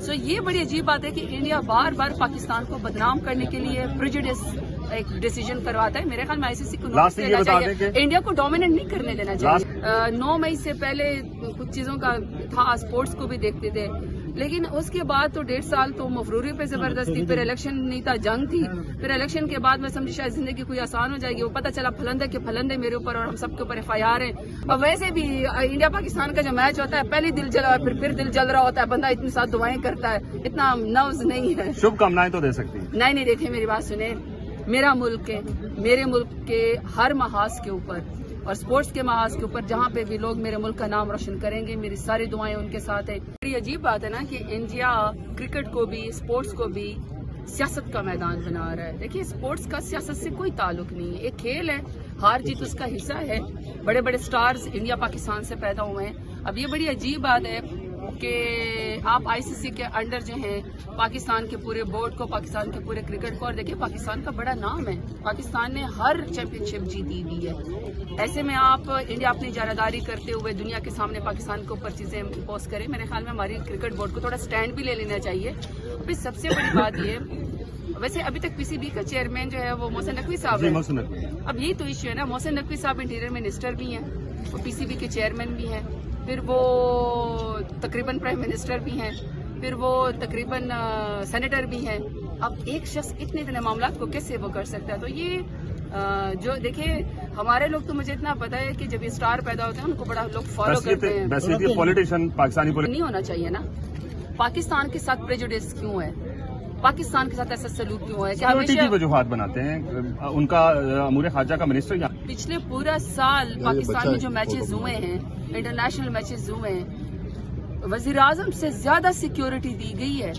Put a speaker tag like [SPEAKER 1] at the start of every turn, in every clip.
[SPEAKER 1] سو یہ بڑی عجیب بات ہے کہ انڈیا بار بار پاکستان کو بدنام کرنے کے لیے پریجوڈس ایک ڈیسیجن کرواتا ہے. میرے خیال میں ICC کو نوٹس دینا چاہیے, انڈیا کو ڈومیننٹ نہیں کرنے دینا چاہیے. 9 مئی سے پہلے کچھ چیزوں کا تھا, اسپورٹس کو بھی دیکھتے تھے, لیکن اس کے بعد تو 1.5 سال تو مفروری پہ زبردستی, پھر الیکشن نہیں تھا, جنگ تھی, پھر الیکشن کے بعد میں سمجھی شاید زندگی کوئی آسان ہو جائے گی. وہ پتہ چلا پھلندے میرے اوپر اور ہم سب کے اوپر FIR ہیں. اور ویسے بھی انڈیا پاکستان کا جو میچ ہوتا ہے پہلے دل جلا پھر دل جل رہا ہوتا ہے, بندہ اتنی ساتھ دعائیں کرتا ہے, اتنا نوز نہیں ہے.
[SPEAKER 2] شبھ کامنائیں تو دے سکتی ہیں.
[SPEAKER 1] نہیں دیکھیں میری بات سنیں, میرا ملک ہے, میرے ملک کے ہر محاذ کے اوپر اور سپورٹس کے محاذ کے اوپر جہاں پہ بھی لوگ میرے ملک کا نام روشن کریں گے, میری ساری دعائیں ان کے ساتھ ہیں. بڑی عجیب بات ہے نا کہ انڈیا کرکٹ کو بھی سپورٹس کو بھی سیاست کا میدان بنا رہا ہے. دیکھیے سپورٹس کا سیاست سے کوئی تعلق نہیں ہے, ایک کھیل ہے, ہار جیت اس کا حصہ ہے. بڑے بڑے سٹارز انڈیا پاکستان سے پیدا ہوئے ہیں. اب یہ بڑی عجیب بات ہے کہ آپ ICC کے انڈر جو ہیں پاکستان کے پورے بورڈ کو, پاکستان کے پورے کرکٹ کو, اور دیکھیں پاکستان کا بڑا نام ہے, پاکستان نے ہر چیمپئن شپ جیتی ہوئی ہے. ایسے میں آپ انڈیا اپنی جانبداری کرتے ہوئے دنیا کے سامنے پاکستان کے اوپر چیزیں امپوز کریں. میرے خیال میں ہماری کرکٹ بورڈ کو تھوڑا سٹینڈ بھی لے لینا چاہیے. ابھی سب سے بڑی بات یہ, ویسے ابھی تک PCB کا چیئرمین جو ہے وہ محسن نقوی صاحب ہے. اب یہی تو ایشو ہے نا, محسن نقوی صاحب انٹیریئر منسٹر بھی ہیں, وہ PCB کے چیئرمین بھی ہیں, پھر وہ تقریباً پرائم منسٹر بھی ہیں, پھر وہ تقریباً سینیٹر بھی ہیں. اب ایک شخص اتنے معاملات کو کیسے وہ کر سکتا ہے؟ تو یہ جو دیکھیں ہمارے لوگ تو مجھے اتنا پتا ہے کہ جب یہ سٹار پیدا ہوتے ہیں ان کو بڑا لوگ فالو کرتے ہیں.
[SPEAKER 2] پولیٹیشین پاکستانی
[SPEAKER 1] نہیں ہونا چاہیے نا. پاکستان کے ساتھ پریجوڈس کیوں ہے, پاکستان کے ساتھ ایسا سلوک کیوں ہے؟
[SPEAKER 2] کی وجوہات بناتے ہیں. ان کا امور خارجہ کا منسٹر یہاں
[SPEAKER 1] پچھلے پورا سال پاکستان میں جو میچز ہوئے ہیں, انٹرنیشنل میچز ہوئے ہیں, وزیر اعظم سے زیادہ سیکیورٹی دی گئی ہے.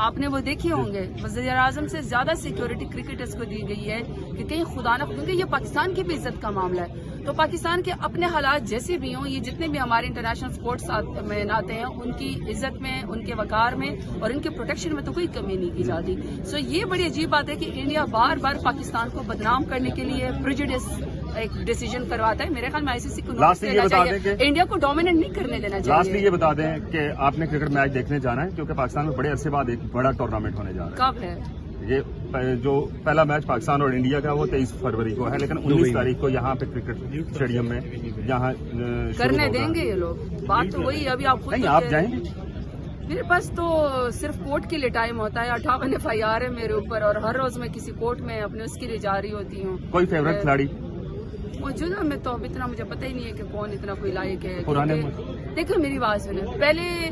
[SPEAKER 1] آپ نے وہ دیکھے ہوں گے, وزیر اعظم سے زیادہ سیکیورٹی کرکٹرز کو دی گئی ہے کہ کہیں خدا نہ, کیونکہ یہ پاکستان کی بھی عزت کا معاملہ ہے. تو پاکستان کے اپنے حالات جیسے بھی ہوں, یہ جتنے بھی ہمارے انٹرنیشنل سپورٹس میں آتے ہیں ان کی عزت میں, ان کے وقار میں اور ان کے پروٹیکشن میں تو کوئی کمی نہیں کی جاتی. سو یہ بڑی عجیب بات ہے کہ انڈیا بار بار پاکستان کو بدنام کرنے کے لیے پریجوڈس ایک ڈیسیجن کرواتا ہے. میرے خیال میں ICC کو نوٹس دینا چاہیے, انڈیا کو ڈومیننٹ نہیں کرنے دینا چاہیے.
[SPEAKER 2] لاسٹلی یہ بتا دیں کہ آپ نے کرکٹ میچ دیکھنے جانا ہے, کیونکہ پاکستان میں بڑے عرصے بعد ایک بڑا ٹورنامنٹ ہونے جا رہا ہے.
[SPEAKER 1] کب ہے
[SPEAKER 2] یہ جو پہلا میچ پاکستان اور انڈیا کا وہ 23 فروری کو ہے, لیکن 19 تاریخ کو یہاں پہ کرکٹ اسٹیڈیم میں یہاں
[SPEAKER 1] کرنے دیں گے یہ لوگ. بات تو وہی, ابھی آپ
[SPEAKER 2] نہیں آپ جائیں.
[SPEAKER 1] میرے پاس تو صرف کورٹ کے لیے ٹائم ہوتا ہے, 58 FIR ہے میرے اوپر, اور ہر روز میں کسی کورٹ میں اپنے اس کے لیے جا رہی ہوتی ہوں.
[SPEAKER 2] کوئی فیوریٹ کھلاڑی
[SPEAKER 1] موجودہ میں تو اب اتنا مجھے پتہ ہی نہیں ہے کہ کون اتنا کوئی لائق ہے. دیکھو میری بات سنیں, پہلے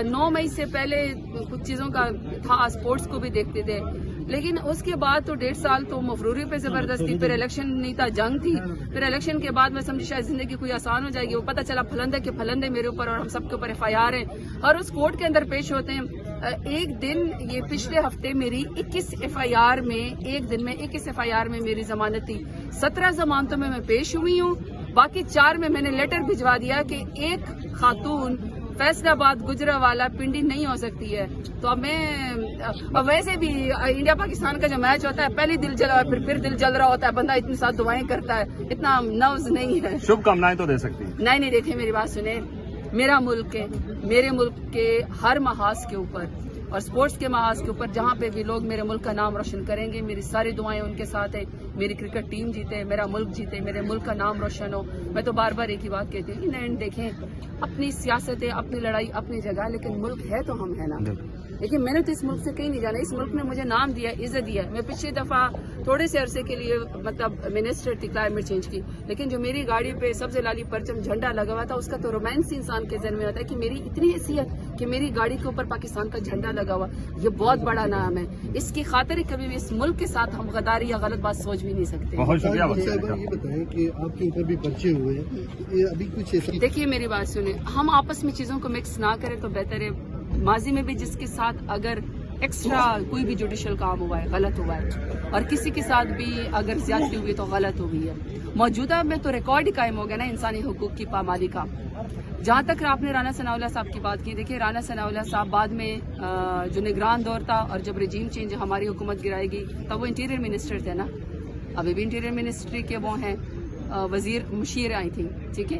[SPEAKER 1] 9 مئی سے پہلے کچھ چیزوں کا تھا, اسپورٹس کو بھی دیکھتے تھے, لیکن اس کے بعد تو 1.5 سال تو مفروری پہ زبردستی, پھر الیکشن نہیں تھا, جنگ تھی, پھر الیکشن کے بعد میں سمجھی شاید زندگی کوئی آسان ہو جائے گی. وہ پتہ چلا پھلندے میرے اوپر اور ہم سب کے اوپر FIR ہیں, اور اس کورٹ کے اندر پیش ہوتے ہیں. ایک دن یہ پچھلے ہفتے میری 21 FIR میں, ایک دن میں 21 FIR میں میری ضمانت تھی. 17 ضمانتوں میں پیش ہوئی ہوں, باقی 4 میں نے لیٹر بھجوا دیا کہ ایک خاتون فیصل آباد گجرانوالہ پنڈی نہیں ہو سکتی ہے. تو اب میں ویسے بھی انڈیا پاکستان کا جو میچ ہوتا ہے پہلے دل جلا پھر دل جل رہا ہوتا ہے, بندہ اتنی ساتھ دعائیں کرتا ہے, اتنا نوز نہیں ہے.
[SPEAKER 2] شبھ کامنائیں تو دے سکتی ہیں.
[SPEAKER 1] نہیں دیکھیں میری بات سنیں, میرا ملک ہے, میرے ملک کے ہر محاذ کے اوپر اور سپورٹس کے محاذ کے اوپر جہاں پہ بھی لوگ میرے ملک کا نام روشن کریں گے, میری ساری دعائیں ان کے ساتھ ہیں. میری کرکٹ ٹیم جیتے, میرا ملک جیتے, میرے ملک کا نام روشن ہو. میں تو بار بار ایک ہی بات کہتی ہوں کہ دیکھیں اپنی سیاست ہے, اپنی لڑائی اپنی جگہ, لیکن ملک ہے تو ہم ہے نا. لیکن میں نے تو اس ملک سے کہیں نہیں جانا, اس ملک نے مجھے نام دیا, عزت دیا. میں پچھلی دفعہ تھوڑے سے عرصے کے لیے مطلب منسٹر تھی کلائمیٹ چینج کی, لیکن جو میری گاڑی پہ سبز لالی پرچم جھنڈا لگا ہوا تھا, اس کا تو رومانس انسان کے ذہن میں آتا ہے کہ میری اتنی حیثیت کہ میری گاڑی کے اوپر پاکستان کا جھنڈا لگا ہوا, یہ بہت بڑا نام ہے. اس کی خاطر کبھی بھی اس ملک کے ساتھ ہم غداری یا غلط بات سوچ بھی نہیں سکتے.
[SPEAKER 2] بہت شکریہ.
[SPEAKER 3] یہ بتائیں کہ آپ کے اوپر بھی پرچے ہوئے ہیں, ابھی کچھ
[SPEAKER 1] دیکھیے میری بات سنیں, ہم آپس میں چیزوں کو مکس نہ کریں تو بہتر ہے. ماضی میں بھی جس کے ساتھ اگر ایکسٹرا کوئی بھی جوڈیشل کام ہوا ہے, غلط ہوا ہے, اور کسی کے ساتھ بھی اگر زیادتی ہوئی تو غلط ہوئی ہے. موجودہ میں تو ریکارڈ ہی قائم ہو گیا نا انسانی حقوق کی پامالی کا. جہاں تک آپ نے رانا ثناء اللہ صاحب کی بات کی, دیکھیے رانا ثناء اللہ صاحب بعد میں جو نگران دور تھا, اور جب رجیم چینج ہماری حکومت گرائے گی تب وہ انٹیریئر منسٹر تھے نا, ابھی بھی انٹیریئر منسٹری کے وہ ہیں وزیر مشیر آئی تھی, ٹھیک ہے.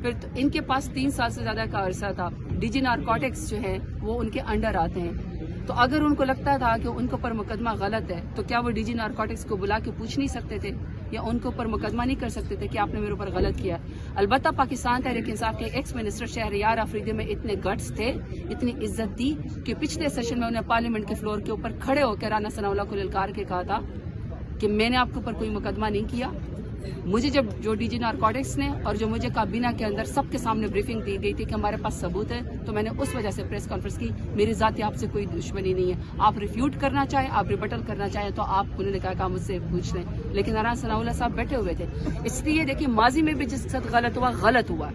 [SPEAKER 1] پھر ان کے پاس 3 سال سے زیادہ کا عرصہ تھا. DG نارکوٹکس جو ہے وہ ان کے انڈر آتے ہیں. تو اگر ان کو لگتا تھا کہ ان کے اوپر مقدمہ غلط ہے تو کیا وہ DG نارکوٹکس کو بلا کے پوچھ نہیں سکتے تھے یا ان کے اوپر مقدمہ نہیں کر سکتے تھے کہ آپ نے میرے اوپر غلط کیا؟ البتہ پاکستان تحریک انصاف کے ایکس منسٹر شہریار آفریدی میں اتنے گٹس تھے, اتنی عزت دی کہ پچھلے سیشن میں انہیں پارلیمنٹ کے فلور کے اوپر کھڑے ہو کے رانا ثناء اللہ کو للکار کے کہا تھا کہ میں نے آپ کے اوپر کوئی مقدمہ نہیں کیا. مجھے جب جو DG نارکوٹکس نے اور جو مجھے کابینہ کے اندر سب کے سامنے بریفنگ دی گئی تھی کہ ہمارے پاس ثبوت ہے تو میں نے اس وجہ سے پریس کانفرنس کی. میری ذاتی آپ سے کوئی دشمنی نہیں ہے, آپ ریفیوٹ کرنا چاہیں, آپ ریبٹل کرنا چاہیں تو آپ انہوں نے کہا کہ آپ مجھ سے پوچھ لیں, لیکن رانا ثناء اللہ صاحب بیٹھے ہوئے تھے. اس لیے دیکھیے ماضی میں بھی جس کے ساتھ غلط ہوا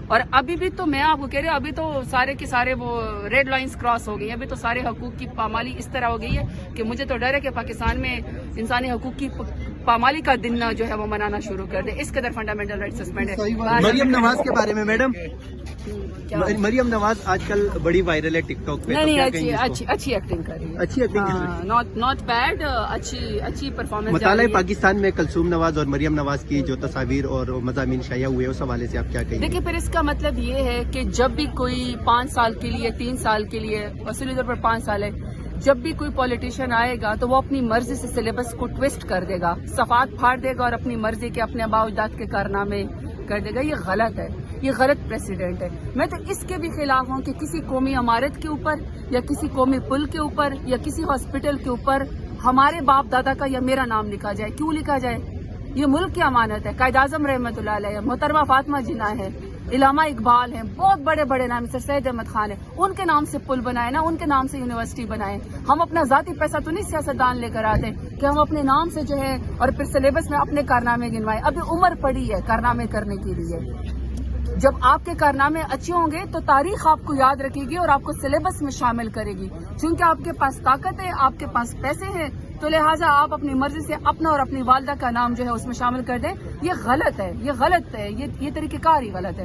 [SPEAKER 1] اور ابھی بھی تو میں آپ کو کہہ رہی ہوں ابھی تو سارے کے سارے وہ ریڈ لائنز کراس ہو گئی ہیں, ابھی تو سارے حقوق کی پامالی اس طرح ہو گئی ہے کہ مجھے تو ڈر ہے کہ پاکستان میں انسانی حقوق کی پامالی کا دن جو ہے وہ منانا شروع کر دے. اس قدر فنڈامنٹل رائٹ سسپینڈ ہے.
[SPEAKER 4] مریم نواز کے بارے میں میڈم, مریم نواز آج کل بڑی وائرل ہے ٹک ٹاک پہ,
[SPEAKER 1] نہیں اچھی ایکٹنگ کر رہی ہے,
[SPEAKER 4] اچھی ایکٹنگ,
[SPEAKER 1] ناٹ بیڈ, اچھی پرفارمنس.
[SPEAKER 4] مطالعہ پاکستان میں کلثوم نواز اور مریم نواز کی جو تصاویر اور مضامین شائع ہوئے اس حوالے سے آپ کیا کہیں گے؟
[SPEAKER 1] دیکھیں پھر اس کا مطلب یہ ہے کہ جب بھی کوئی 5 سال کے لیے 3 سال کے لیے اصولی طور پر 5 سال ہے, جب بھی کوئی پولیٹیشین آئے گا تو وہ اپنی مرضی سے سلیبس کو ٹویسٹ کر دے گا, صفحات پھاڑ دے گا اور اپنی مرضی کے اپنے آباء و اجداد کے کارنامے کر دے گا. یہ غلط ہے, یہ غلط پریسیڈنٹ ہے. میں تو اس کے بھی خلاف ہوں کہ کسی قومی عمارت کے اوپر یا کسی قومی پل کے اوپر یا کسی ہاسپٹل کے اوپر ہمارے باپ دادا کا یا میرا نام لکھا جائے. کیوں لکھا جائے؟ یہ ملک کی امانت ہے. قائد اعظم رحمۃ اللہ علیہ, محترمہ فاطمہ جناح ہے, علامہ اقبال ہیں, بہت بڑے بڑے نام, سر سید احمد خان ہیں, ان کے نام سے پل بنائے نا, ان کے نام سے یونیورسٹی بنائے. ہم اپنا ذاتی پیسہ تو نہیں سیاستدان لے کر آتے کہ ہم اپنے نام سے جو ہے اور پھر سلیبس میں اپنے کارنامے گنوائے. ابھی عمر پڑی ہے کارنامے کرنے کے لیے. جب آپ کے کارنامے اچھے ہوں گے تو تاریخ آپ کو یاد رکھے گی اور آپ کو سلیبس میں شامل کرے گی. چونکہ آپ کے پاس طاقت ہے, آپ کے پاس پیسے ہیں, تو لہٰذا آپ اپنی مرضی سے اپنا اور اپنی والدہ کا نام جو ہے اس میں شامل کر دیں. یہ غلط ہے, یہ طریقہ کار ہی غلط ہے.